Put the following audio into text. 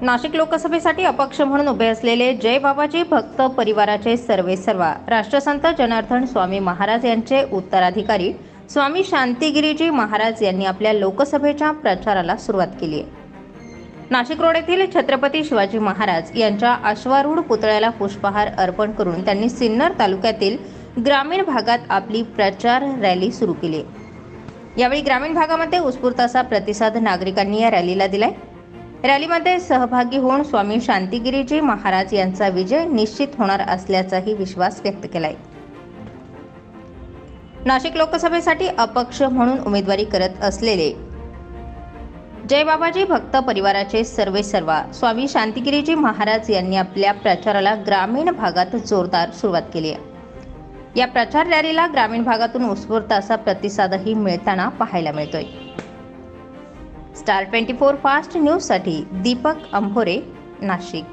नाशिक लोकसभेसाठी अपक्ष म्हणून उभे असलेले जय बाबाजी भक्त परिवाराचे सर्वेसर्वा राष्ट्रसंत जनार्दन स्वामी महाराज यांचे उत्तराधिकारी स्वामी शांतिगिरीजी महाराज यांनी आपल्या लोकसभेच्या प्रचाराला सुरुवात केली आहे। नाशिक रोड येथील छत्रपती शिवाजी महाराज यांच्या अश्वारूढ पुतळ्याला पुष्पहार अर्पण करून त्यांनी सिन्नर तालुक्यातील ग्रामीण भागात आपली प्रचार रॅली सुरू केली आहे। यावेळी ग्रामीण भागामध्ये उत्स्फूर्त असा प्रतिसाद नागरिकांनी या रॅलीला दिलाय। रॅलीमध्ये सहभागी होऊन स्वामी शांतिगिरीजी महाराज यांचा विजय निश्चित होणार असल्याचाही विश्वास व्यक्त केलाय। नाशिक लोकसभेसाठी अपक्ष म्हणून उमेदवारी करत असलेले जय बाबाजी भक्त परिवाराचे सर्वेसर्वा स्वामी शांतिगिरीजी महाराज यांनी आपल्या प्रचाराला ग्रामीण भागात जोरदार सुरुवात केली आहे। या प्रचार रॅलीला ग्रामीण भागातून उत्स्फूर्त असा प्रतिसादही मिळताना पाहायला मिळतोय। स्टार 24 फास्ट न्यूज साठी दीपक अंभोरे, नाशिक।